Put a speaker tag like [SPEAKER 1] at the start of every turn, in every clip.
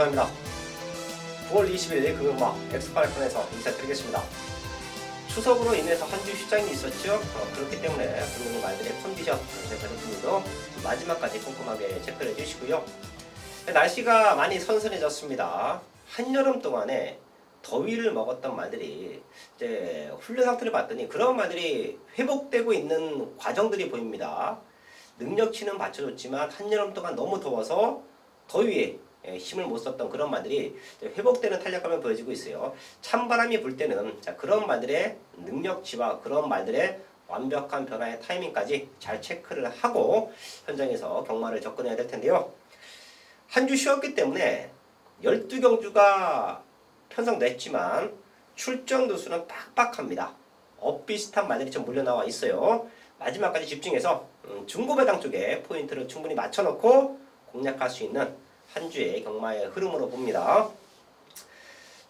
[SPEAKER 1] 감사합니다. 9월 20일 금요일마 엑스파일편에서 인사드리겠습니다. 추석으로 인해서 한 주 휴장이 있었죠. 그렇기 때문에 분명히 말들의 컨디션, 저희 가족분들도 마지막까지 꼼꼼하게 체크를 해주시고요. 날씨가 많이 선선해졌습니다. 한여름 동안에 더위를 먹었던 말들이 이제 훈련 상태를 봤더니 그런 말들이 회복되고 있는 과정들이 보입니다. 능력치는 받쳐줬지만 한여름 동안 너무 더워서 더위에 힘을 못 썼던 그런 말들이 회복되는 탄력감을 보여주고 있어요. 찬바람이 불 때는 그런 말들의 능력치와 그런 말들의 완벽한 변화의 타이밍까지 잘 체크를 하고 현장에서 경마를 접근해야 될 텐데요. 한 주 쉬었기 때문에 12경주가 편성됐지만 출전 도수는 빡빡합니다. 엇비슷한 말들이 좀 몰려나와 있어요. 마지막까지 집중해서 중고배당 쪽에 포인트를 충분히 맞춰놓고 공략할 수 있는 한 주의 경마의 흐름으로 봅니다.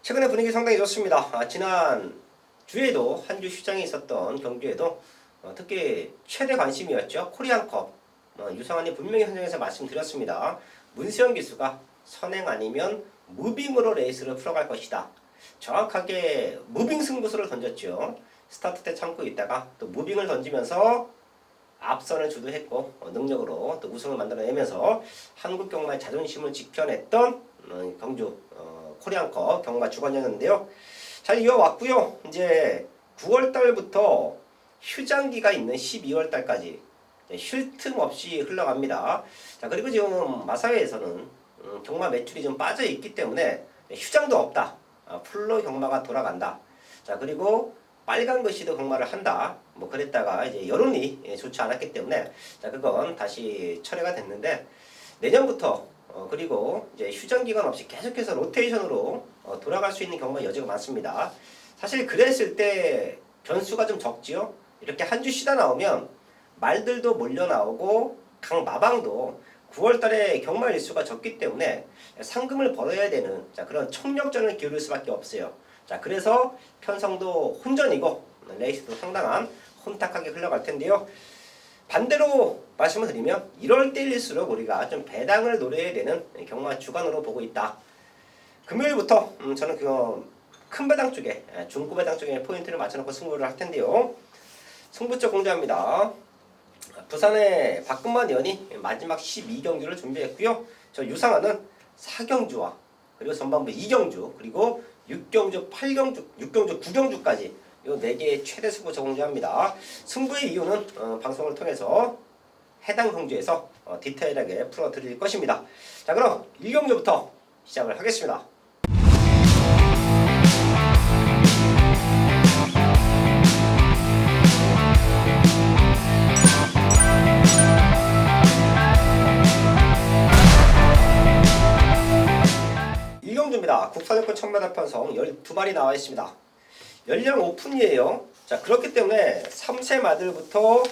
[SPEAKER 1] 최근에 분위기 상당히 좋습니다. 지난 주에도 한 주 휴장이 있었던 경주에도 특히 최대 관심이었죠. 코리안컵. 유성환이 분명히 현장에서 말씀드렸습니다. 문세영 기수가 선행 아니면 무빙으로 레이스를 풀어갈 것이다. 정확하게 무빙 승부수를 던졌죠. 스타트 때 참고 있다가 또 무빙을 던지면서 앞선을 주도했고 능력으로 또 우승을 만들어내면서 한국 경마의 자존심을 지켜냈던 경주 코리안컵 경마 주관이었는데요. 잘 이어왔고요. 이제 9월달부터 휴장기가 있는 12월달까지 쉴 틈 없이 흘러갑니다. 자, 그리고 지금 마사회에서는 경마 매출이 좀 빠져 있기 때문에 휴장도 없다. 풀로 경마가 돌아간다. 자, 그리고 빨간 글씨도 경마를 한다. 뭐 그랬다가 이제 여론이 좋지 않았기 때문에 자, 그건 다시 철회가 됐는데 내년부터 그리고 이제 휴장 기간 없이 계속해서 로테이션으로 돌아갈 수 있는 경우가 여지가 많습니다. 사실 그랬을 때 변수가 좀 적지요. 이렇게 한 주 쉬다 나오면 말들도 몰려 나오고 강 마방도 9월달에 경마 일수가 적기 때문에 상금을 벌어야 되는 자, 그런 총력전을 기울일 수밖에 없어요. 자, 그래서 편성도 혼전이고 레이스도 상당한 혼탁하게 흘러갈 텐데요. 반대로 말씀을 드리면 1월 때일수록 우리가 좀 배당을 노려야 되는 경마 주간으로 보고 있다. 금요일부터 저는 그 큰 배당 쪽에 중고 배당 쪽에 포인트를 맞춰놓고 승부를 할 텐데요. 승부처 공개합니다. 부산의 박근만 의원이 마지막 12경주를 준비했고요. 저 유상하는 4경주와 그리고 전반부 2경주 그리고 6경주, 8경주, 6경주, 9경주까지 이 4개의 최대 승부처 공개합니다. 승부의 이유는 방송을 통해서 해당 경주에서 디테일하게 풀어드릴 것입니다. 자, 그럼 1경주부터 시작을 하겠습니다. 국산여권 천마다 편성 12마리 나와 있습니다. 연령 오픈이에요. 자, 그렇기 때문에 3세 말들부터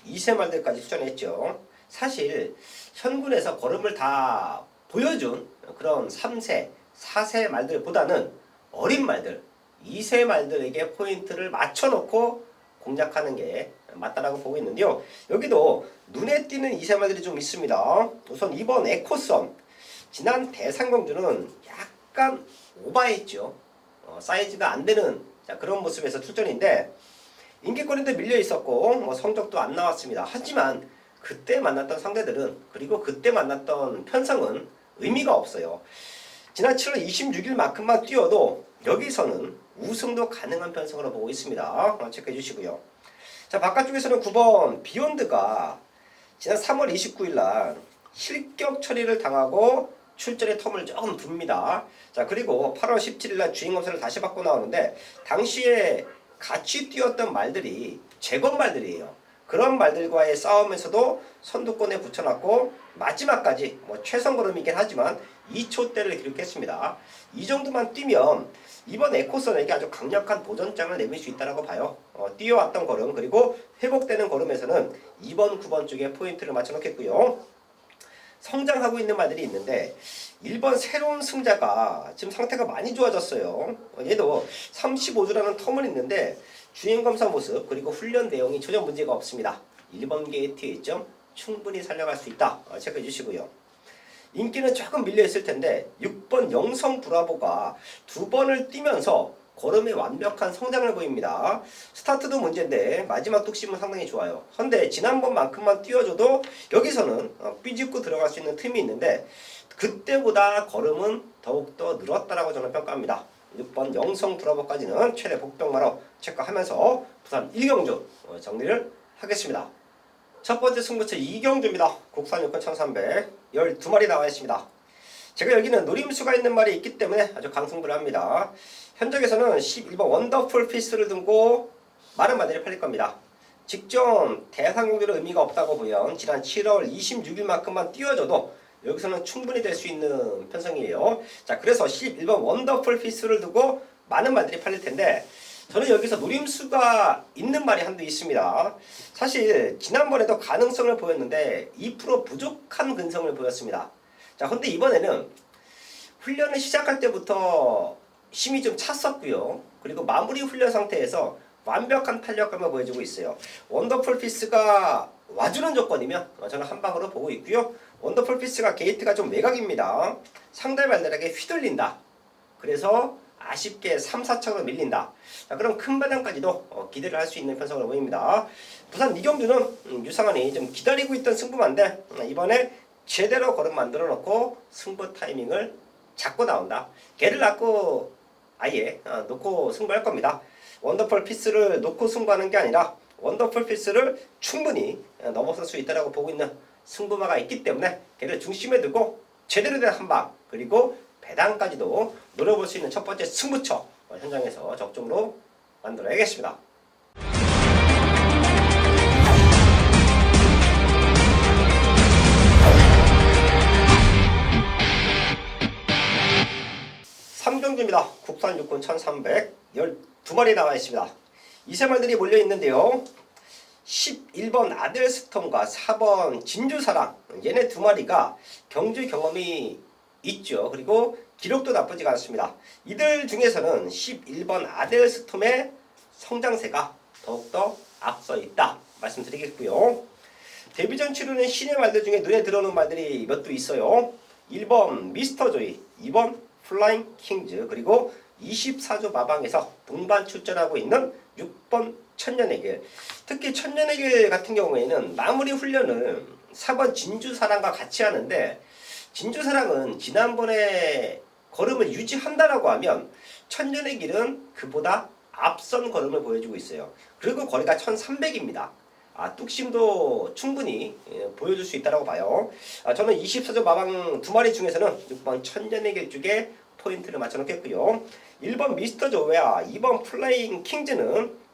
[SPEAKER 1] 2세 말들까지 출전했죠. 사실 현군에서 걸음을 다 보여준 그런 3세, 4세 말들보다는 어린 말들, 2세 말들에게 포인트를 맞춰놓고 공략하는 게 맞다라고 보고 있는데요. 여기도 눈에 띄는 2세 말들이 좀 있습니다. 우선 이번 에코선, 지난 대상공주는 약간 오바했죠. 사이즈가 안 되는 그런 모습에서 출전인데 인기권인데 밀려 있었고 성적도 안 나왔습니다. 하지만 그때 만났던 상대들은 그리고 그때 만났던 편성은 의미가 없어요. 지난 7월 26일만큼만 뛰어도 여기서는 우승도 가능한 편성으로 보고 있습니다. 체크해 주시고요. 자, 바깥쪽에서는 9번 비욘드가 지난 3월 29일날 실격 처리를 당하고 출전의 텀을 조금 둡니다. 자, 그리고 8월 17일날 주인검사를 다시 받고 나오는데 당시에 같이 뛰었던 말들이 재건 말들이에요. 그런 말들과의 싸움에서도 선두권에 붙여놨고 마지막까지 최선 걸음이긴 하지만 2초대를 기록했습니다. 이 정도만 뛰면 이번 에코선에게 아주 강력한 도전장을 내밀 수 있다고 봐요. 뛰어왔던 걸음 그리고 회복되는 걸음에서는 2번, 9번 쪽에 포인트를 맞춰놓겠고요. 성장하고 있는 말들이 있는데 1번 새로운 승자가 지금 상태가 많이 좋아졌어요. 얘도 35주라는 텀은 있는데 주행검사 모습 그리고 훈련 내용이 전혀 문제가 없습니다. 1번 게이트의 점 충분히 살려갈 수 있다. 체크해 주시고요. 인기는 조금 밀려있을 텐데 6번 영성 브라보가 두 번을 뛰면서 걸음의 완벽한 성장을 보입니다. 스타트도 문제인데 마지막 뚝심은 상당히 좋아요. 그런데 지난번만큼만 뛰어줘도 여기서는 삐집고 들어갈 수 있는 틈이 있는데 그때보다 걸음은 더욱더 늘었다라고 저는 평가합니다. 6번 영성 브라보까지는 최대 복병마로 체크하면서 부산 1경주 정리를 하겠습니다. 첫 번째 승부처 2경주입니다. 국산 6권 1300 12마리 나와 있습니다. 제가 여기는 노림수가 있는 말이 있기 때문에 아주 강승부를 합니다. 현장에서는 11번 원더풀 피스를 두고 많은 말들이 팔릴 겁니다. 직전 대상 경기로 의미가 없다고 보면 지난 7월 26일만큼만 띄워줘도 여기서는 충분히 될 수 있는 편성이에요. 자, 그래서 11번 원더풀 피스를 두고 많은 말들이 팔릴 텐데 저는 여기서 노림수가 있는 말이 한두 있습니다. 사실 지난번에도 가능성을 보였는데 2% 부족한 근성을 보였습니다. 자, 근데 이번에는 훈련을 시작할 때부터 힘이 좀 찼었고요. 그리고 마무리 훈련 상태에서 완벽한 탄력감을 보여주고 있어요. 원더풀 피스가 와주는 조건이면 저는 한 방으로 보고 있고요. 원더풀 피스가 게이트가 좀 외곽입니다. 상대 발들에게 휘둘린다. 그래서 아쉽게 3, 4차로 밀린다. 자, 그럼 큰 배당까지도 기대를 할 수 있는 편성으로 보입니다. 부산 이경주는 유상환이 좀 기다리고 있던 승부만데 이번에 제대로 걸음 만들어 놓고 승부 타이밍을 잡고 나온다. 걔를 낳고 아예 놓고 승부할 겁니다. 원더풀 피스를 놓고 승부하는 게 아니라 원더풀 피스를 충분히 넘어설 수 있다고 보고 있는 승부마가 있기 때문에 걔를 중심에 두고 제대로 된 한방 그리고 배당까지도 노려볼 수 있는 첫 번째 승부처 현장에서 적중으로 만들어야겠습니다. 삼경주입니다. 국산 6권 1300 12마리 나와 있습니다. 이세말들이 몰려 있는데요. 11번 아델스톰과 4번 진주사랑 얘네 두 마리가 경주 경험이 있죠. 그리고 기록도 나쁘지가 않습니다. 이들 중에서는 11번 아델스톰의 성장세가 더욱더 앞서 있다 말씀드리겠고요. 데뷔전 치르는 신의 말들 중에 눈에 들어오는 말들이 몇 두 있어요. 1번 미스터 조이, 2번 플라잉 킹즈, 그리고 24조 마방에서 동반 출전하고 있는 6번 천년의 길. 특히 천년의 길 같은 경우에는 마무리 훈련을 4번 진주사랑과 같이 하는데 진주사랑은 지난번에 걸음을 유지한다라고 하면 천년의 길은 그보다 앞선 걸음을 보여주고 있어요. 그리고 거리가 1300입니다. 뚝심도 충분히 보여줄 수 있다고 봐요. 저는 24조 마방 두 마리 중에서는 6번 천년의 길 쪽에 포인트를 맞춰 놓겠고요. 1번 미스터 조웨아, 2번 플라잉 킹즈는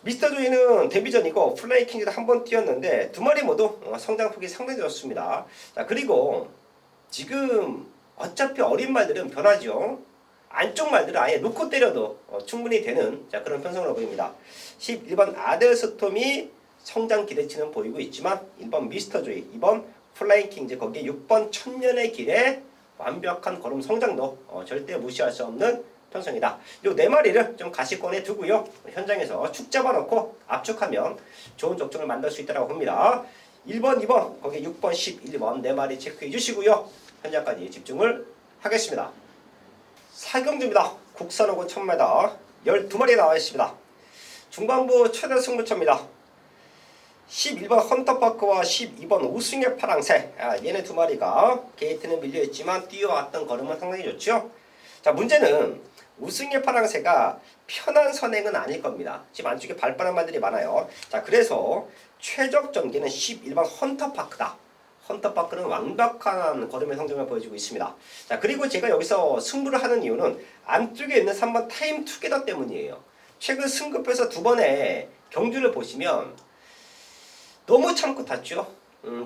[SPEAKER 1] 미스터 조이는 데뷔전이고 플라잉 킹즈도 한 번 뛰었는데 두 마리 모두 성장폭이 상당히 좋습니다. 자, 그리고 지금 어차피 어린 말들은 변하죠. 안쪽 말들은 아예 놓고 때려도 충분히 되는 그런 편성으로 보입니다. 11번 아델스톰이 성장 기대치는 보이고 있지만 1번 미스터 조이, 2번 플라잉 킹즈, 거기에 6번 천년의 길에 완벽한 걸음 성장도 절대 무시할 수 없는 편성이다. 이 네 마리를 좀 가시권에 두고요. 현장에서 축 잡아놓고 압축하면 좋은 적중을 만들 수 있다고 봅니다. 1번, 2번, 거기에 6번, 11번 네 마리 체크해 주시고요. 현장까지 집중을 하겠습니다. 4경주입니다. 국산 5권 1000m 12마리 나와 있습니다. 중반부 최대 승부처입니다. 11번 헌터파크와 12번 우승의 파랑새, 얘네 두 마리가 게이트는 밀려있지만 뛰어왔던 걸음은 상당히 좋죠. 자, 문제는 우승의 파랑새가 편한 선행은 아닐 겁니다. 지금 안쪽에 발빠른 말들이 많아요. 자, 그래서 최적 전개는 11번 헌터파크다. 헌터파크는 완벽한 걸음의 성적을 보여주고 있습니다. 자, 그리고 제가 여기서 승부를 하는 이유는 안쪽에 있는 3번 타임 투게더 때문이에요. 최근 승급해서 두 번의 경주를 보시면 너무 참고 탔죠.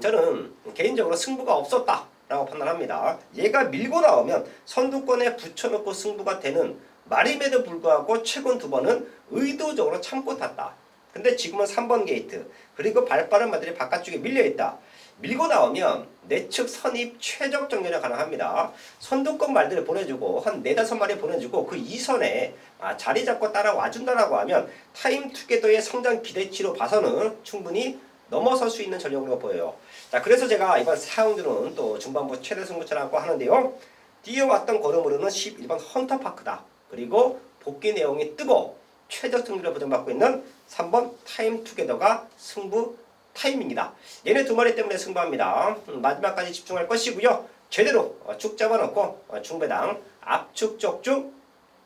[SPEAKER 1] 저는 개인적으로 승부가 없었다라고 판단합니다. 얘가 밀고 나오면 선두권에 붙여놓고 승부가 되는 말임에도 불구하고 최근 두 번은 의도적으로 참고 탔다. 근데 지금은 3번 게이트 그리고 발빠른 말들이 바깥쪽에 밀려있다. 밀고 나오면 내측 선입 최적 정렬이 가능합니다. 선두권 말들을 보내주고 한 4, 5마리 보내주고 그 2선에 자리 잡고 따라와 준다라고 하면 타임 투게더의 성장 기대치로 봐서는 충분히 넘어설 수 있는 전력으로 보여요. 자, 그래서 제가 이번 4경주는 또 중반부 최대 승부처라고 하는데요. 뛰어왔던 걸음으로는 11번 헌터파크다. 그리고 복귀 내용이 뜨고 최적 승률을 보장받고 있는 3번 타임투게더가 승부 타임입니다. 얘네 두 마리 때문에 승부합니다. 마지막까지 집중할 것이고요. 제대로 축 잡아놓고 중배당 압축 적중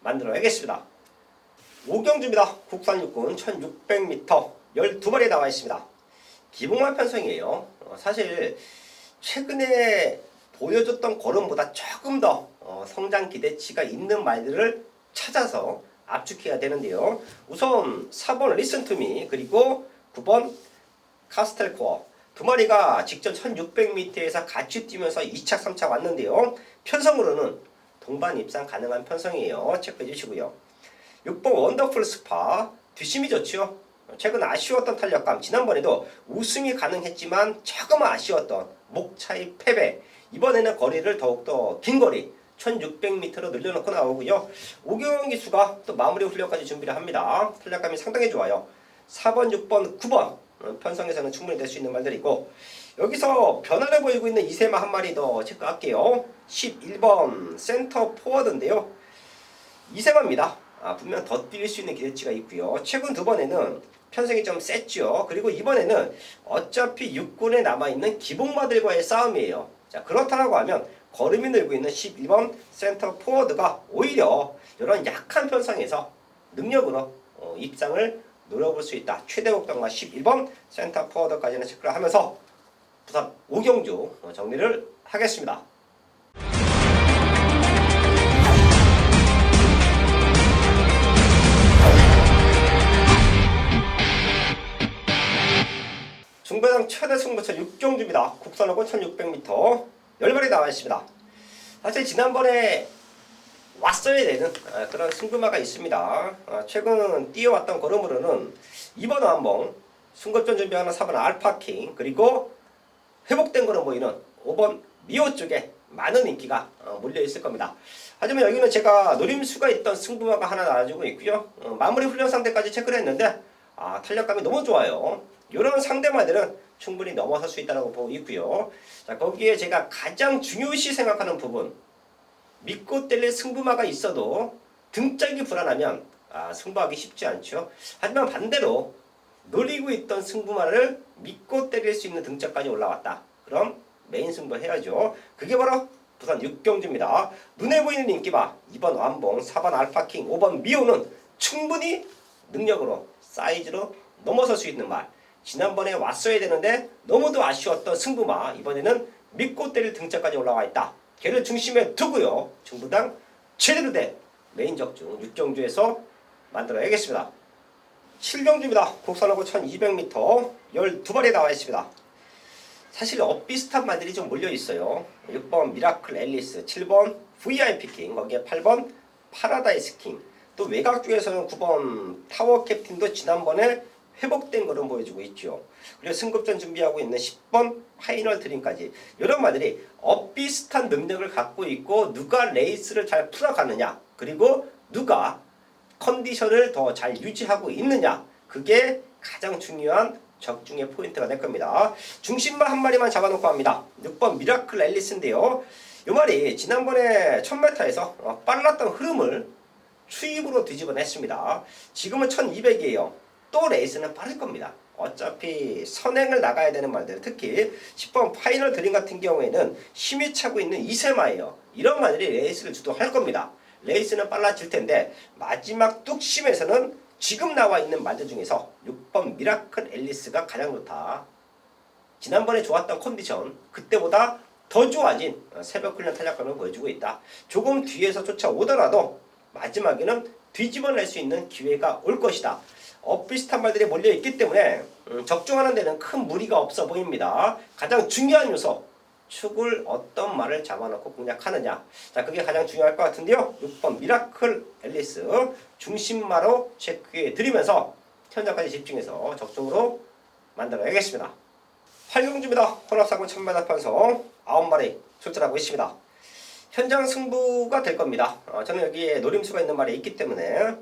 [SPEAKER 1] 만들어야겠습니다. 5경주입니다. 국산 육군 1600m 12마리 나와 있습니다. 기봉만 편성이에요. 사실 최근에 보여줬던 걸음보다 조금 더 성장 기대치가 있는 말들을 찾아서 압축해야 되는데요. 우선 4번 리슨투미 그리고 9번 카스텔코어 두 마리가 직전 1600m에서 같이 뛰면서 2차 3차 왔는데요. 편성으로는 동반 입상 가능한 편성이에요. 체크해 주시고요. 6번 원더풀 스파 뒷심이 좋죠. 최근 아쉬웠던 탄력감, 지난번에도 우승이 가능했지만 조금 아쉬웠던 목 차이 패배, 이번에는 거리를 더욱더 긴 거리 1600m로 늘려놓고 나오고요. 오경원 기수가 또 마무리 훈련까지 준비를 합니다. 탄력감이 상당히 좋아요. 4번, 6번, 9번 편성에서는 충분히 될 수 있는 말들이고, 여기서 변화를 보이고 있는 이세마 한 마리 더 체크할게요. 11번 센터 포워드인데요. 이세마입니다. 분명 더 뛸 수 있는 기대치가 있고요. 최근 두 번에는 편성이 좀 셌죠. 그리고 이번에는 어차피 육군에 남아있는 기복마들과의 싸움이에요. 자, 그렇다고 하면 걸음이 늘고 있는 11번 센터 포워드가 오히려 이런 약한 편성에서 능력으로 입상을 노려볼 수 있다. 최대 곡동과 11번 센터 포워드까지는 체크를 하면서 부산 5경주 정리를 하겠습니다. 중배당 최대 승부처 6경주입니다. 국산호군 1600m 10마리 나와 있습니다. 사실 지난번에 왔어야 되는 그런 승부마가 있습니다. 최근 뛰어왔던 걸음으로는 2번 완봉, 승급전 준비하는 4번 알파킹, 그리고 회복된 걸음 보이는 5번 미호 쪽에 많은 인기가 몰려있을 겁니다. 하지만 여기는 제가 노림수가 있던 승부마가 하나 나와주고 있고요. 마무리 훈련 상대까지 체크를 했는데 탄력감이 너무 좋아요. 이런 상대마들은 충분히 넘어설 수 있다고 보고 있고요. 자, 거기에 제가 가장 중요시 생각하는 부분, 믿고 때릴 승부마가 있어도 등짝이 불안하면 승부하기 쉽지 않죠. 하지만 반대로 노리고 있던 승부마를 믿고 때릴 수 있는 등짝까지 올라왔다. 그럼 메인 승부 해야죠. 그게 바로 부산 6경주입니다. 눈에 보이는 인기마 2번 완봉, 4번 알파킹, 5번 미호는 충분히 능력으로 사이즈로 넘어설 수 있는 말. 지난번에 왔어야 되는데 너무도 아쉬웠던 승부마, 이번에는 믿고 때릴 등짝까지 올라와 있다. 걔를 중심에 두고요. 중부당 제대로 된 메인 적중 6경주에서 만들어야겠습니다. 7경주입니다. 국산호구 1200m 12마리 나와 있습니다. 사실 엇비슷한 말들이 좀 몰려있어요. 6번 미라클 앨리스, 7번 VIP 킹, 거기에 8번 파라다이스 킹, 또 외곽 쪽에서는 9번 타워 캡틴도 지난번에 회복된 걸음 보여주고 있죠. 그리고 승급전 준비하고 있는 10번 파이널 드림까지 이런 말들이 엇비슷한 능력을 갖고 있고 누가 레이스를 잘 풀어가느냐, 그리고 누가 컨디션을 더 잘 유지하고 있느냐, 그게 가장 중요한 적중의 포인트가 될 겁니다. 중심만 한 마리만 잡아놓고 합니다. 6번 미라클 앨리스인데요. 이 말이 지난번에 1000m에서 빨랐던 흐름을 추입으로 뒤집어냈습니다. 지금은 1200이에요. 또 레이스는 빠를 겁니다. 어차피 선행을 나가야 되는 말들, 특히 10번 파이널 드림 같은 경우에는 힘이 차고 있는 이세마예요. 이런 말들이 레이스를 주도할 겁니다. 레이스는 빨라질 텐데 마지막 뚝심에서는 지금 나와 있는 말들 중에서 6번 미라클 앨리스가 가장 좋다. 지난번에 좋았던 컨디션, 그때보다 더 좋아진 새벽 훈련 탄력감을 보여주고 있다. 조금 뒤에서 쫓아오더라도 마지막에는 뒤집어낼 수 있는 기회가 올 것이다. 엇비슷한 말들이 몰려있기 때문에 적중하는 데는 큰 무리가 없어 보입니다. 가장 중요한 요소, 축을 어떤 말을 잡아놓고 공략하느냐. 자, 그게 가장 중요할 것 같은데요. 6번 미라클 앨리스 중심마로 체크해 드리면서 현장까지 집중해서 적중으로 만들어야겠습니다. 8경주입니다. 혼합사군 1000m 편성 9마리 출전하고 있습니다. 현장 승부가 될 겁니다. 저는 여기에 노림수가 있는 말이 있기 때문에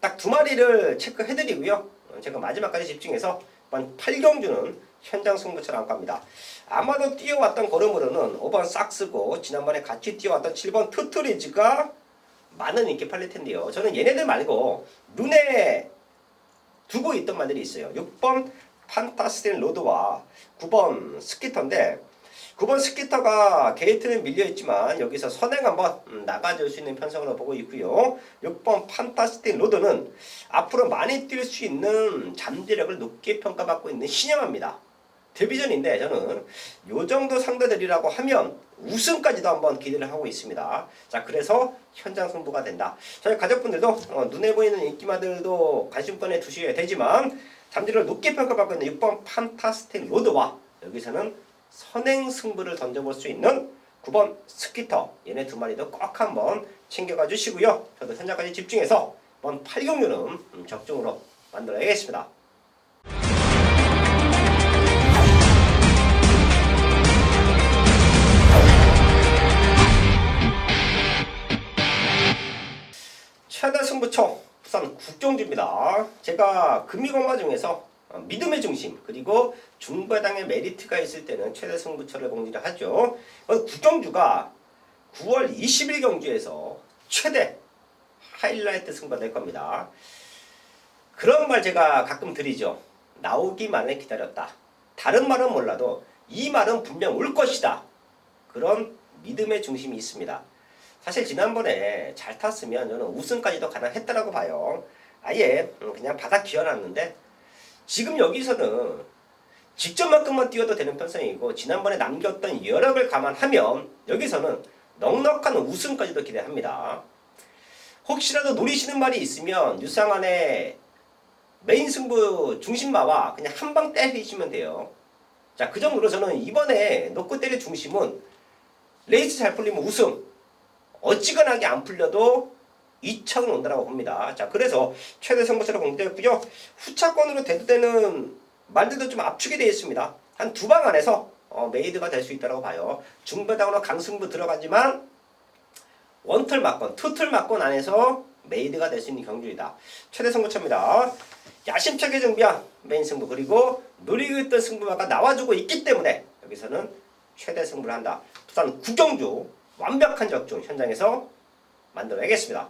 [SPEAKER 1] 딱 두 마리를 체크해드리고요. 제가 마지막까지 집중해서 이번 8경주는 현장 승부처럼 안 갑니다. 아마도 뛰어왔던 걸음으로는 5번 삭스고 지난번에 같이 뛰어왔던 7번 투트리즈가 많은 인기 팔릴 텐데요. 저는 얘네들 말고 눈에 두고 있던 말들이 있어요. 6번 판타스틴 로드와 9번 스키터인데 9번 스키터가 게이트는 밀려있지만 여기서 선행 한번 나가줄 수 있는 편성으로 보고 있고요. 6번 판타스틴 로드는 앞으로 많이 뛸 수 있는 잠재력을 높게 평가받고 있는 신형화입니다. 데뷔전인데 저는 요 정도 상대들이라고 하면 우승까지도 한번 기대를 하고 있습니다. 자, 그래서 현장 승부가 된다. 저희 가족분들도 눈에 보이는 인기마들도 관심권에 두셔야 되지만 잠재력을 높게 평가받고 있는 6번 판타스틱 로드와 여기서는 선행 승부를 던져볼 수 있는 9번 스키터, 얘네 두 마리도 꼭 한번 챙겨가 주시고요. 저도 현장까지 집중해서 이번 8경주는 적중으로 만들어야겠습니다. 최대 승부처 부산 국경주입니다. 제가 금이공마 중에서 믿음의 중심 그리고 중배당의 메리트가 있을 때는 최대 승부처를 공지를 하죠. 국경주가 9월 20일 경주에서 최대 하이라이트 승부가 될 겁니다. 그런 말 제가 가끔 드리죠. 나오기만을 기다렸다. 다른 말은 몰라도 이 말은 분명 올 것이다. 그런 믿음의 중심이 있습니다. 사실 지난번에 잘 탔으면 저는 우승까지도 가능했다라고 봐요. 아예 그냥 바닥 기어놨는데 지금 여기서는 직전만큼만 뛰어도 되는 편성이고 지난번에 남겼던 여력을 감안하면 여기서는 넉넉한 우승까지도 기대합니다. 혹시라도 노리시는 말이 있으면 유상한의 메인 승부 중심마와 그냥 한 방 때리시면 돼요. 자, 그 정도로 저는 이번에 놓고 때릴 중심은 레이스 잘 풀리면 우승, 어찌간하게 안 풀려도 2차는 온다라고 봅니다. 자, 그래서 최대 승부처를 공개했고요. 후차권으로 대두되는 말들도 좀 압축이 되어 있습니다. 한 두 방 안에서 메이드가 될 수 있다고 봐요. 중배당으로 강승부 들어가지만 원틀 막권, 투틀 막권 안에서 메이드가 될 수 있는 경주이다. 최대 승부처입니다. 야심차게 준비한 메인 승부 그리고 노리고 있던 승부마가 나와주고 있기 때문에 여기서는 최대 승부를 한다. 부산 국경주 완벽한 적중 현장에서 만들어야겠습니다.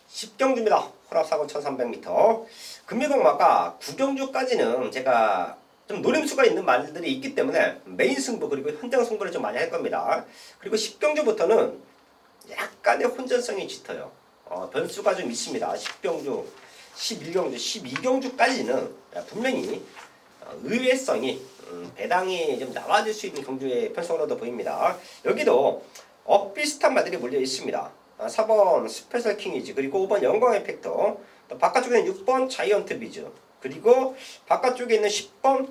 [SPEAKER 1] 10경주입니다. 호랍사고 1300m. 금미공마가 국경주까지는 제가 좀 노림수가 있는 말들이 있기 때문에 메인 승부 그리고 현장 승부를 좀 많이 할 겁니다. 그리고 10경주부터는 약간의 혼전성이 짙어요. 변수가 좀 있습니다. 10경주, 11경주, 12경주까지는 분명히 의외성이 배당이 좀 나와줄 수 있는 경주의 편성으로도 보입니다. 여기도 비슷한 말들이 몰려 있습니다. 4번 스페셜 킹이지 그리고 5번 영광 에펙터, 또 바깥쪽에는 6번 자이언트 비즈 그리고 바깥쪽에 있는 10번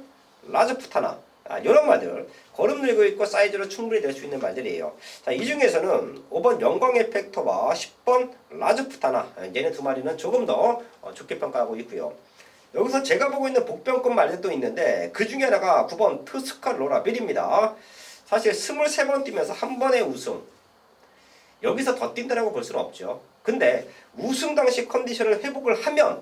[SPEAKER 1] 라즈푸타나, 이런 말들 걸음 늘고 있고 사이즈로 충분히 될 수 있는 말들이에요. 자, 이 중에서는 5번 영광 에펙터와 10번 라즈푸타나, 얘네 두 마리는 조금 더 좋게 평가하고 있고요. 여기서 제가 보고 있는 복병권 말들도 있는데 그 중에 하나가 9번 트스칼로라빌입니다. 사실 23번 뛰면서 한 번의 우승, 여기서 더 뛴다라고 볼 수는 없죠. 근데 우승 당시 컨디션을 회복을 하면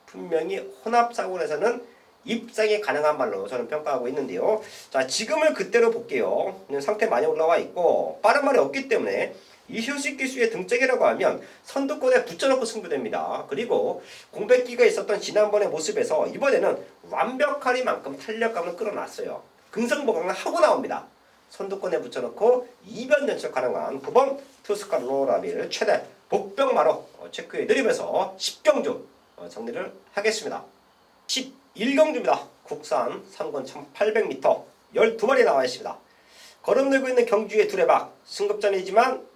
[SPEAKER 1] 분명히 혼합사고에서는 입상이 가능한 말로 저는 평가하고 있는데요. 자, 지금을 그대로 볼게요. 상태 많이 올라와 있고 빠른 말이 없기 때문에 이 휴식 기수의 등짝이라고 하면 선두권에 붙여놓고 승부됩니다. 그리고 공백기가 있었던 지난번의 모습에서 이번에는 완벽하리만큼 탄력감을 끌어놨어요. 근성보강을 하고 나옵니다. 선두권에 붙여놓고 이변 연출 가능한 9번 투스칼로라빌 최대 복병마로 체크해드리면서 10경주 정리를 하겠습니다. 11경주입니다. 국산 3권 1800m 12마리 나와 있습니다. 걸음 늘고 있는 경주의 두레박 승급전이지만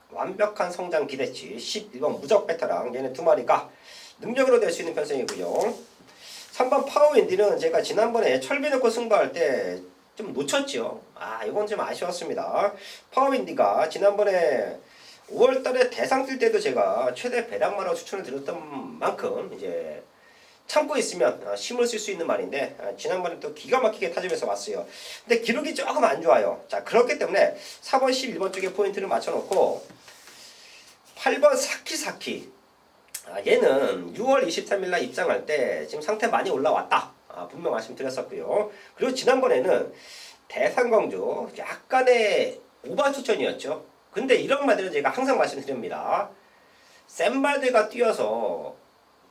[SPEAKER 1] 완벽한 성장 기대치 11번 무적 베테랑 얘네 두 마리가 능력으로 될 수 있는 편성이고요. 3번 파워윈디는 제가 지난번에 철비 넣고 승부할 때 좀 놓쳤죠. 이건 좀 아쉬웠습니다. 파워윈디가 지난번에 5월달에 대상 뛸 때도 제가 최대 배당마로 추천을 드렸던 만큼 이제 참고 있으면 힘을 쓸 수 있는 말인데 지난번에 또 기가 막히게 타점에서 왔어요. 근데 기록이 조금 안 좋아요. 자, 그렇기 때문에 4번 11번 쪽에 포인트를 맞춰놓고 8번 사키사키, 얘는 6월 23일 날 입장할 때 지금 상태 많이 올라왔다. 분명 말씀드렸었고요. 그리고 지난번에는 대상광주 약간의 오바 추천이었죠. 근데 이런 말들은 제가 항상 말씀드립니다. 센 말들과 뛰어서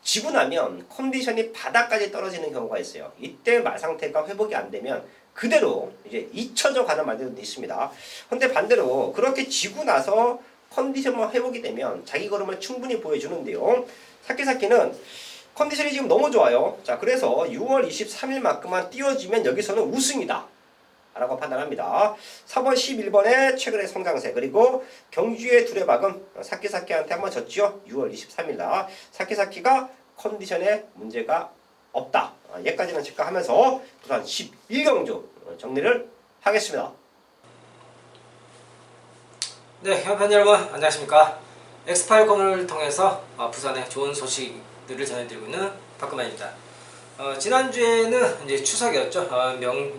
[SPEAKER 1] 지고 나면 컨디션이 바닥까지 떨어지는 경우가 있어요. 이때 말 상태가 회복이 안 되면 그대로 이제 잊혀져 가는 말들도 있습니다. 근데 반대로 그렇게 지고 나서 컨디션만 회복이 되면 자기 걸음을 충분히 보여주는데요. 사키사키는 컨디션이 지금 너무 좋아요. 자, 그래서 6월 23일만큼만 띄워주면 여기서는 우승이다 라고 판단합니다. 3월 11번에 최근의 성장세, 그리고 경주의 두레박은 사키사키한테 한번 졌죠. 6월 23일날 사키사키가 컨디션에 문제가 없다. 여기까지는 체크하면서 부산 11경주 정리를 하겠습니다.
[SPEAKER 2] 네, 현팬 여러분 안녕하십니까. 엑스파일콘을 통해서 부산의 좋은 소식들을 전해드리고 있는 박근만입니다. 지난주에는 이제 추석이었죠.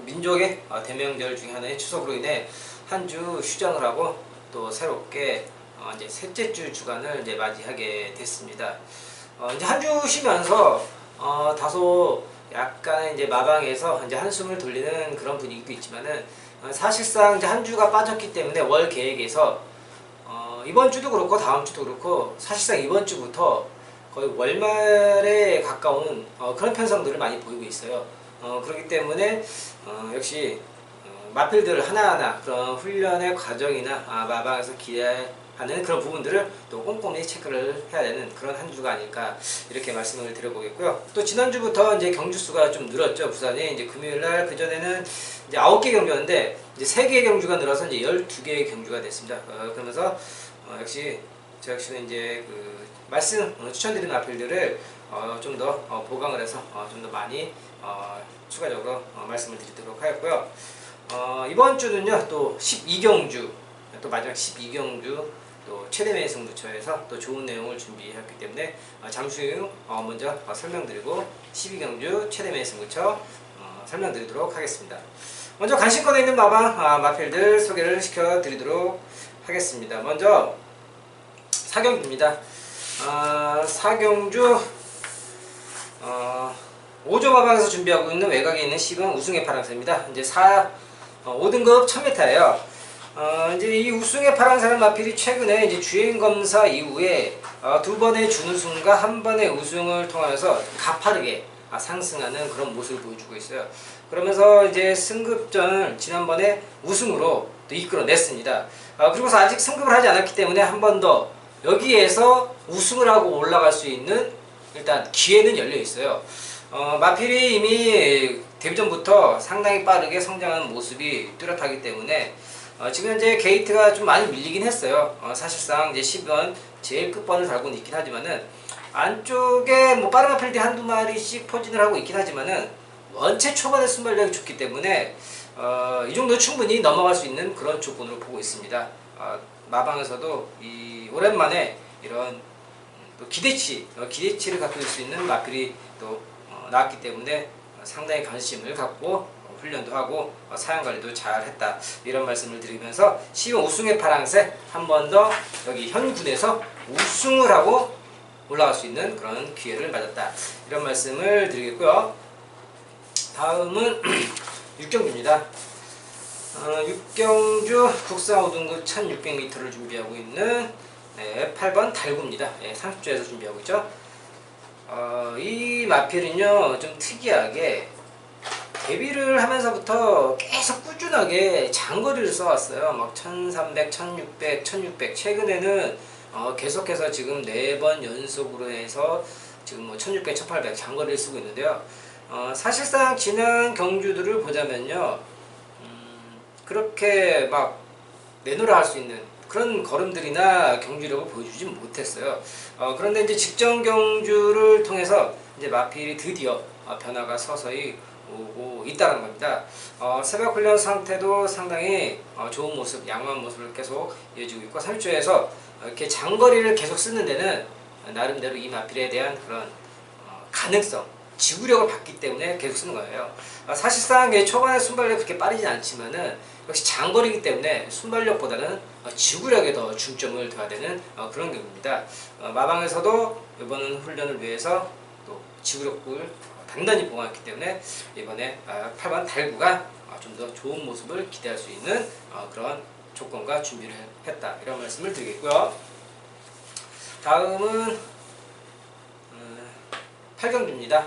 [SPEAKER 2] 민족의 대명절 중에 하나인 추석으로 인해 한 주 휴장을 하고 또 새롭게 이제 셋째 주 주간을 이제 맞이하게 됐습니다. 이제 한 주 쉬면서 다소 약간의 이제 마방에서 이제 한숨을 돌리는 그런 분위기도 있지만은 사실상 이제 한 주가 빠졌기 때문에 월 계획에서 이번 주도 그렇고 다음 주도 그렇고 사실상 이번 주부터 거의 월말에 가까운 그런 편성들을 많이 보이고 있어요. 그렇기 때문에 역시 마필들 하나하나 그런 훈련의 과정이나 마방에서 기대하는 그런 부분들을 또 꼼꼼히 체크를 해야 되는 그런 한 주가 아닐까 이렇게 말씀을 드려보겠고요. 또 지난주부터 이제 경주 수가 좀 늘었죠. 부산이 이제 금요일날 그 전에는 이제 9개 경주였는데 이제 3개의 경주가 늘어서 이제 12개의 경주가 됐습니다. 그러면서 역시 저 역시는 이제 그 말씀 추천드리는 마필들을 좀 더 보강을 해서 좀 더 많이 추가적으로 말씀을 드리도록 하였고요. 이번 주는요 또 12경주 또 마지막 12경주 또 최대매 승부처에서 또 좋은 내용을 준비했기 때문에 잠시 후 먼저 설명드리고 12경주 최대매 승부처 설명드리도록 하겠습니다. 먼저 관심권에 있는 마방 마필들 소개를 시켜드리도록 하겠습니다. 먼저 사경주입니다. 사경주 5조 마방에서 준비하고 있는 외곽에 있는 10은 우승의 파랑새입니다. 이제 5등급 1000m예요. 이제 이 우승의 파랑새는 마필이 최근에 이제 주행 검사 이후에 2번의 준우승과 1번의 우승을 통하여서 가파르게 상승하는 그런 모습을 보여주고 있어요. 그러면서 이제 승급전을 지난번에 우승으로 또 이끌어냈습니다. 그리고서 아직 승급을 하지 않았기 때문에 한 번 더 여기에서 우승을 하고 올라갈 수 있는 일단 기회는 열려 있어요. 마필이 이미 데뷔전부터 상당히 빠르게 성장하는 모습이 뚜렷하기 때문에 지금 현재 게이트가 좀 많이 밀리긴 했어요. 사실상 이제 10번 제일 끝번을 달고 있긴 하지만은 안쪽에 뭐 빠른 마필들이 한두 마리씩 포진을 하고 있긴 하지만은 원체 초반에 순발력이 좋기 때문에 이 정도 충분히 넘어갈 수 있는 그런 조건으로 보고 있습니다. 마방에서도 이 오랜만에 이런 또 기대치를 갖고 있을 수 있는 마필이 또 나왔기 때문에 상당히 관심을 갖고 훈련도 하고 사용관리도 잘 했다 이런 말씀을 드리면서 시흥 우승의 파랑새 한 번 더 여기 현군에서 우승을 하고 올라갈 수 있는 그런 기회를 맞았다 이런 말씀을 드리겠고요. 다음은 육경주입니다. 육경주 국산 5등급 1600m를 준비하고 있는 8번 달구입니다. 30주에서 준비하고 있죠. 이 마필은요 좀 특이하게 데뷔를 하면서부터 계속 꾸준하게 장거리를 써왔어요. 막 1300, 1600, 1600 최근에는 계속해서 지금 4번 연속으로 해서 지금 뭐 1600, 1800 장거리를 쓰고 있는데요. 사실상 지난 경주들을 보자면요 그렇게 막 내놓으라 할 수 있는 그런 걸음들이나 경주력을 보여주지 못했어요. 그런데 이제 직전 경주를 통해서 이제 마필이 드디어 변화가 서서히 오고 있다는 겁니다. 새벽 훈련 상태도 상당히 좋은 모습, 양호한 모습을 계속 이어지고 있고 3주에서 이렇게 장거리를 계속 쓰는 데는 나름대로 이 마필에 대한 그런 가능성, 지구력을 받기 때문에 계속 쓰는 거예요. 사실상 초반에 순발력이 그렇게 빠르진 않지만은 역시 장거리이기 때문에 순발력보다는 지구력에 더 중점을 둬야 되는 그런 경우입니다. 마방에서도 이번 훈련을 위해서 또 지구력을 단단히 보강했기 때문에 이번에 8번 달구가 좀 더 좋은 모습을 기대할 수 있는 그런 조건과 준비를 했다, 이런 말씀을 드리겠고요. 다음은 8경주입니다.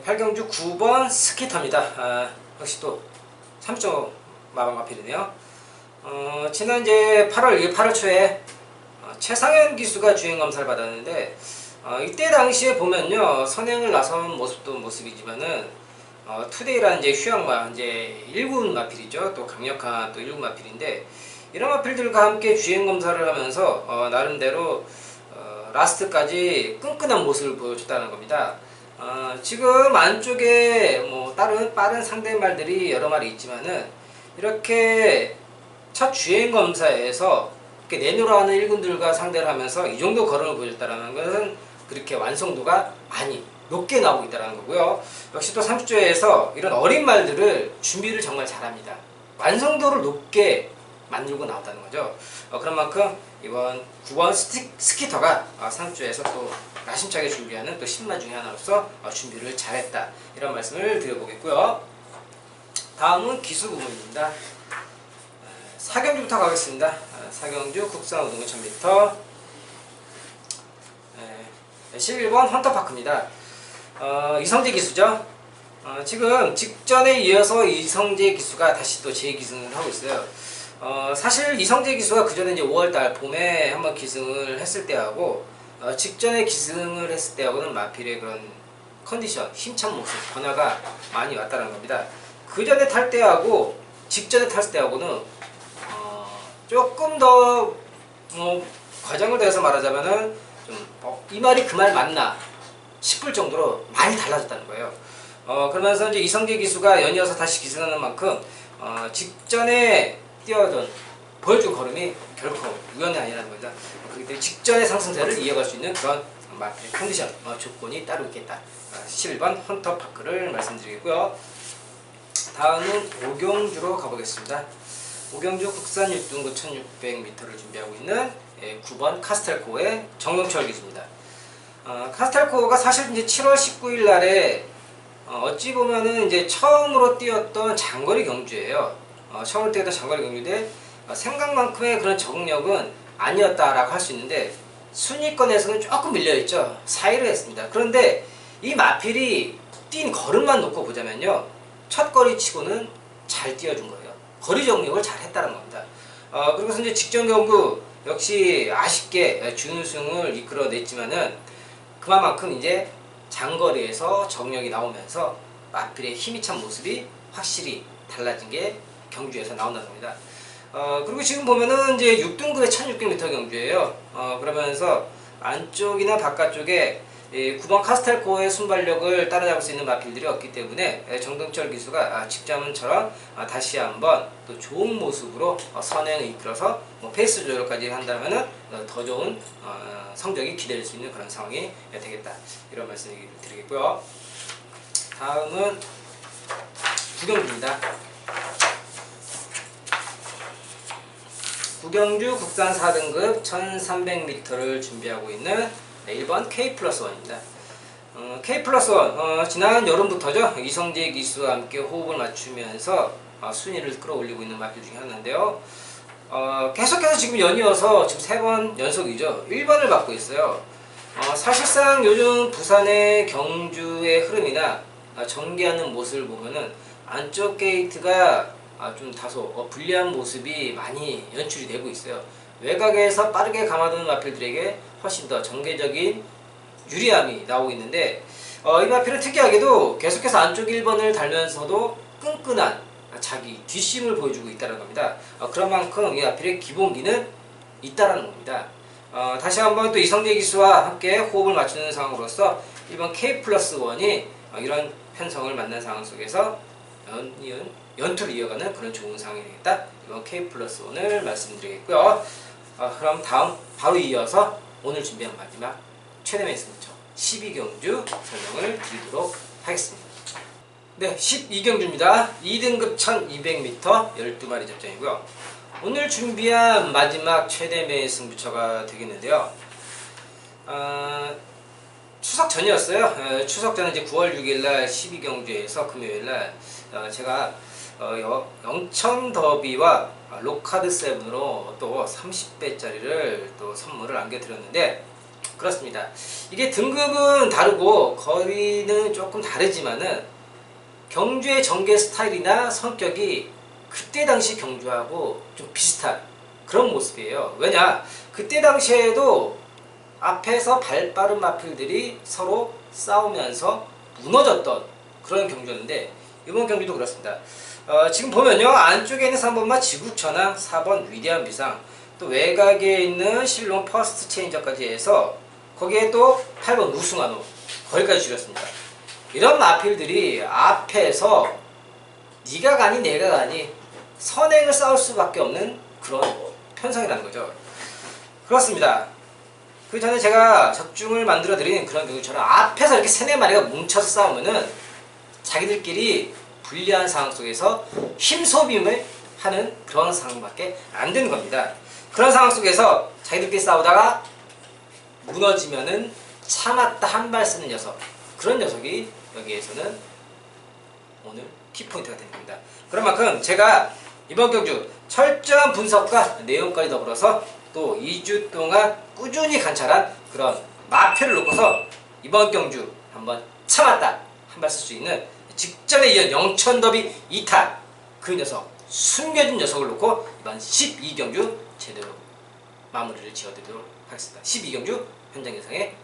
[SPEAKER 2] 8경주 9번 스키터입니다. 역시 또 3.5 마방 마필이네요. 지난 이제 8월 초에 최상현 기수가 주행 검사를 받았는데, 이때 당시에 보면요, 선행을 나선 모습이지만은 투데이라는 이제 휴양마, 이제 1군 마필이죠. 또 강력한 또 1군 마필인데, 이런 마필들과 함께 주행 검사를 하면서 나름대로 라스트까지 끈끈한 모습을 보여줬다는 겁니다. 지금 안쪽에 뭐 다른 빠른 상대말들이 여러 마리 있지만은, 이렇게 첫 주행 검사에서 이렇게 내노라하는 1군들과 상대를 하면서 이 정도 걸음을 보여줬다는 것은 그렇게 완성도가 많이 높게 나오고 있다는 거고요. 역시 또 30조에서 이런 어린 말들을 준비를 정말 잘합니다. 완성도를 높게 만들고 나왔다는 거죠. 그런 만큼 이번 9번 스키터가 30조에서 또 야심차게 준비하는 또 신마 중에 하나로서 준비를 잘했다, 이런 말씀을 드려보겠고요. 다음은 기수 부분입니다. 4경주부터 가겠습니다. 4경주 국산 우등급 1000m 11번 헌터파크입니다. 이성재 기수죠. 지금 직전에 이어서 이성재 기수가 다시 또 재기승을 하고 있어요. 사실 이성재 기수가 그 전에 이제 5월달 봄에 한번 기승을 했을 때하고 직전에 기승을 했을 때하고는 마필의 그런 컨디션, 힘찬 모습 변화가 많이 왔다는 겁니다. 그 전에 탈 때하고 직전에 탔을 때하고는 조금 더 과장을 더해서 말하자면은 이 말이 그 말 맞나 싶을 정도로 많이 달라졌다는 거예요. 그러면서 이제 이성재 기수가 연이어서 다시 기승하는 만큼 직전에 뛰어던 보여준 걸음이 결코 우연이 아니라는 겁니다. 그렇기 때문에 직전의 상승세를 이어갈 수 있는 그런 마필의 컨디션, 조건이 따로 있겠다. 11번 헌터파크를 말씀드리겠고요. 다음은 오경주로 가보겠습니다. 오경주 국산 6등급 1600m를 준비하고 있는 9번 카스텔코의 정용철 기수입니다. 카스텔코가 사실 이제 7월 19일 날에 어찌 보면은 이제 처음으로 뛰었던 장거리 경주예요. 처음으로 뛰었던 장거리 경주인데 생각만큼의 그런 적응력은 아니었다라고 할 수 있는데, 순위권에서는 조금 밀려있죠. 4위를 했습니다. 그런데 이 마필이 뛴 걸음만 놓고 보자면요, 첫 거리 치고는 잘 뛰어준 거예요. 거리 적응력을 잘 했다는 겁니다. 그리고서 이제 직전 경구 역시 아쉽게 준우승을 이끌어냈지만은, 그만큼 이제 장거리에서 적응력이 나오면서 마필의 힘이 찬 모습이 확실히 달라진 게 경주에서 나온다는 겁니다. 그리고 지금 보면은 이제 6등급의 1600m 경주예요. 그러면서 안쪽이나 바깥쪽에 9번 카스텔코의 순발력을 따라잡을 수 있는 마필들이 없기 때문에 정동철 기수가 직전처럼 다시 한번 또 좋은 모습으로 선행을 이끌어서 페이스 조절까지 한다면은 더 좋은 성적이 기대될 수 있는 그런 상황이 되겠다, 이런 말씀을 드리겠고요. 다음은 9경주입니다. 9경주 국산 4등급 1300m를 준비하고 있는 1번 K+1입니다. K+1 지난 여름부터죠, 이성재 기수와 함께 호흡을 맞추면서 순위를 끌어올리고 있는 마필 중에 하나인데요. 계속해서 지금 연이어서 지금 3번 연속이죠, 1번을 받고 있어요. 사실상 요즘 부산의 경주의 흐름이나 전개하는 모습을 보면은 안쪽 게이트가 좀 다소 불리한 모습이 많이 연출이 되고 있어요. 외곽에서 빠르게 감아두는 마필들에게 훨씬 더 전개적인 유리함이 나오고 있는데, 이 마필은 특이하게도 계속해서 안쪽 1번을 달면서도 끈끈한 자기 뒷심을 보여주고 있다는 겁니다. 그런 만큼 이 마필의 기본기는 있다는 겁니다. 다시 한번 또 이성재 기수와 함께 호흡을 맞추는 상황으로서 1번 K+1이 이런 편성을 만난 상황 속에서 연투를 이어가는 그런 좋은 상황이 되겠다, 이번 K+1을 말씀드리겠고요. 그럼 다음 바로 이어서 오늘 준비한 마지막 최대매 승부처 12경주 설명을 드리도록 하겠습니다. 네, 12경주입니다. 2등급 1200m 12마리 접전이고요. 오늘 준비한 마지막 최대매 승부처가 되겠는데요. 추석 전이었어요. 추석 전에 이제 9월 6일날 12경주에서 금요일날 제가 영천 더비와 로카드 세븐으로 또 30배짜리를 또 선물을 안겨드렸는데, 그렇습니다. 이게 등급은 다르고 거리는 조금 다르지만은 경주의 전개 스타일이나 성격이 그때 당시 경주하고 좀 비슷한 그런 모습이에요. 왜냐? 그때 당시에도 앞에서 발 빠른 마필들이 서로 싸우면서 무너졌던 그런 경주였는데, 이번 경주도 그렇습니다. 지금 보면요, 안쪽에 있는 3번마 지국천왕, 4번 위대한 비상, 또 외곽에 있는 실론 퍼스트 체인저까지 해서 거기에 또 8번 우승한호, 거기까지 줄였습니다. 이런 마필들이 앞에서 네가 가니 내가 가니 선행을 싸울 수밖에 없는 그런 편성이라는 거죠. 그렇습니다. 그 전에 제가 적중을 만들어 드린 그런 경우처럼 앞에서 이렇게 3-4마리가 뭉쳐서 싸우면은 자기들끼리 불리한 상황 속에서 힘소비를 하는 그런 상황밖에 안 되는 겁니다. 그런 상황 속에서 자기들끼리 싸우다가 무너지면은 참았다 한 발 쓰는 녀석, 그런 녀석이 여기에서는 오늘 키포인트가 되는 겁니다. 그런 만큼 제가 이번 경주 철저한 분석과 내용까지 더불어서 또 2주 동안 꾸준히 관찰한 그런 마표를 놓고서 이번 경주 한번 참았다 한 발 쓸 수 있는 직전에 이은 영천더비 2탄, 그 녀석, 숨겨진 녀석을 놓고 이번 12경주 제대로 마무리를 지어드리도록 하겠습니다. 12경주 현장 예상에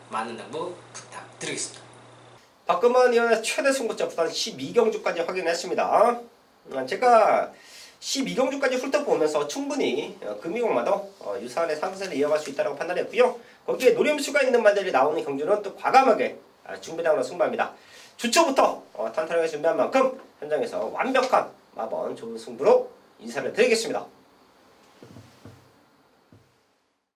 [SPEAKER 2] 많은 당부 부탁드리겠습니다.
[SPEAKER 1] 박금환 의원의 최대 승부처 부산 12경주까지 확인했습니다. 제가 12경주까지 훑어보면서 충분히 금이공마도 유사한의 상승세를 이어갈 수 있다고 판단했고요. 거기에 노림수가 있는 말들이 나오는 경주는 또 과감하게 준비당으로 승부합니다. 주초부터 탄탄하게 준비한 만큼 현장에서 완벽한 마번 좋은 승부로 인사를 드리겠습니다.